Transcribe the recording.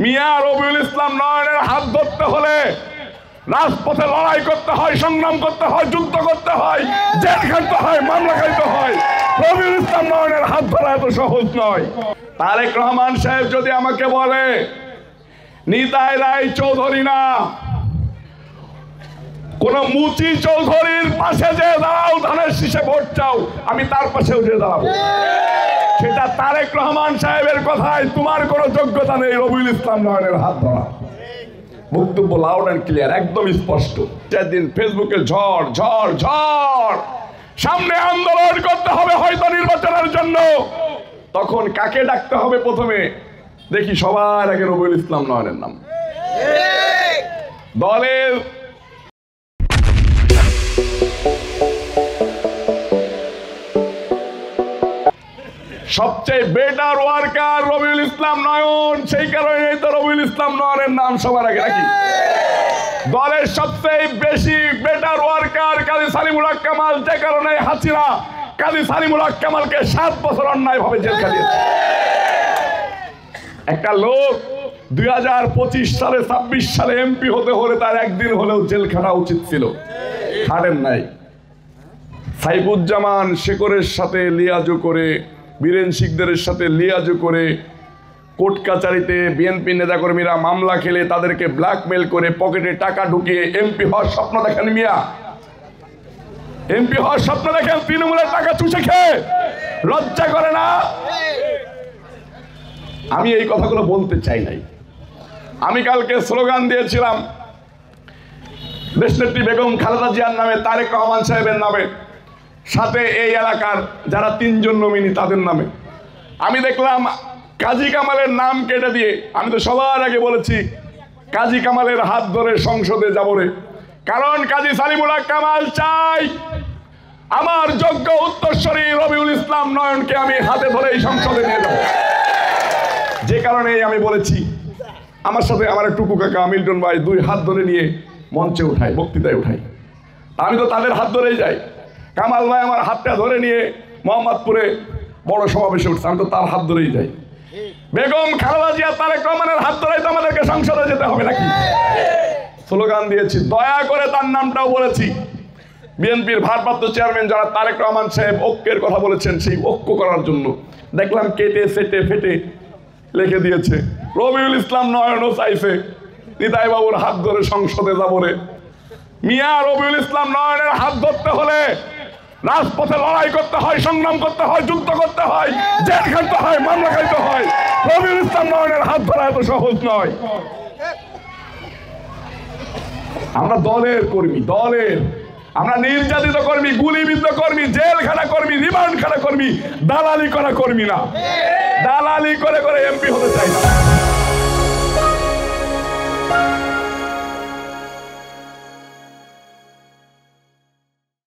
মিয়া রবিউল ইসলাম নয়নের হাত ধরতে হলে রাজপথে লড়াই করতে হয়, সংগ্রাম করতে হয়, যুদ্ধ করতে হয়, জেল খাটতে হয়, মামলা খাইতে হয়। রবিউল ইসলাম নয়নের হাত ধরা এত সহজ নয়। তারেক রহমান সাহেব যদি আমাকে বলে নিতাই রায় চৌধুরী না, কোন মুচি চৌধুরীর পাশে যে দাঁড়াও, ধানের শীষে ভোট চাও, আমি তার পাশেও যে দাঁড়াবো। সেটা তারেক রহমান সাহেবের কথায় তোমার কোনো যোগ্যতা নেই রবিউল ইসলাম নয়নের হাত ধরা। বক্তব্য লাউড অ্যান্ড ক্লিয়ার, একদম স্পষ্ট। সেদিন ফেসবুকে ঝড় ঝড় ঝড়, সামনে আন্দোলন করতে হবে হয়তো নির্বাচনের জন্য। তখন কাকে ডাকতে হবে প্রথমে? দেখি সবার আগে রবিউল ইসলাম নয়নের নাম। দলের সবচেয়ে বেটার ওয়ার্কার রবিউল ইসলাম নয়ন, সেই কারণে তো রবিউল ইসলাম নয়নের নাম সবার আগে রাখি। দলের সবচেয়ে বেশি বেটার ওয়ার্কার কাজী সালিমুল হক কামাল, যে কারণে হাসিনা কাজী সালিমুল হক কামালকে 7 বছর অন্যায় ভাবে জেল খাটিয়েছে। একটা লোক 2025 সালে 26 সালে এমপি হতে হলে তার একদিন হলেও জেল খাটা উচিত ছিল, খাটেন নাই। সাইফুজ্জামান শেখরের সাথে লিয়াজো করে, বীরেন শিকদারের সাথে লিয়াজো করে কোর্ট কাচারিতে বিএনপি নেতাকর্মীরা মামলা খেলে তাদেরকে ব্ল্যাকমেল করে পকেটে টাকা ঢুকিয়ে এমপি হওয়ার স্বপ্ন দেখেন। মিয়া এমপি হওয়ার স্বপ্ন দেখেন, তৃণমূলের টাকা চুষে খেয়ে লজ্জা করে না? আমি এই কথাগুলো বলতে চাই নাই। আমি কালকে স্লোগান দিয়েছিলাম দেশনেত্রী বেগম খালেদা জিয়ার নামে, তারেক রহমান সাহেবের নামে, সাথে এই এলাকার যারা 3 জন নমিনি তাদের নামে। আমি দেখলাম কাজী কামালের নাম কেটে দিয়ে, আমি তো সবার আগে বলেছি কাজী কামালের হাত ধরে সংসদে যাব রে, কারণ কাজী সালিমুল হক কামাল চাই আমার যোগ্য উত্তরসূরি রবিউল ইসলাম নয়নকে আমি হাতে ধরে এই সংসদে নিয়ে যাব। যে কারণে আমি বলেছি, আমার সাথে আমার টুকু কাকা মিল্টন ভাই 2 হাত ধরে নিয়ে মঞ্চে উঠাই, বক্তৃতায় উঠাই। আমি তো তাদের হাত ধরেই যাই। কামাল ভাই আমার হাতটা ধরে নিয়ে মোহাম্মদপুরে বড় সমাবেশে উঠছে, আমি তো তার হাত ধরেই যাই। বেগম খালেদা জিয়া তারেক রহমানের হাত ধরেই তো আমাদেরকে সংসদে যেতে হবে নাকি? স্লোগান দিয়েছি, দয়া করে তার নামটাও বলেছি। বিএনপির ভারপ্রাপ্ত চেয়ারম্যান যারা তারেক রহমান সাহেব ঐক্যের কথা বলেছেন, সেই ঐক্য করার জন্য দেখলাম কেটে সেটে ফেটে লিখে দিয়েছে রবিউল ইসলাম নয়নও চাইছে নিতাই বাবুর হাত ধরে সংসদে যাব রে। মিয়া রবিউল ইসলাম নয়নের হাত ধরতে হলে রাজপথে লড়াই করতে হয়, সংগ্রাম করতে হয়, যুদ্ধ করতে হয়, জেল খাটতে হয়, মামলা খাইতে হয়। রবিউল ইসলাম নয়নের হাত ধরা এত সহজ নয়। আমরা দলের কর্মী, দলের আমরা নির্যাতিত কর্মী, গুলিবিদ্ধ কর্মী, জেল খাটা কর্মী, রিমান্ড খাটা কর্মী, দালালি করা কর্মী না। দালালি করে করে এমপি হতে চাই না।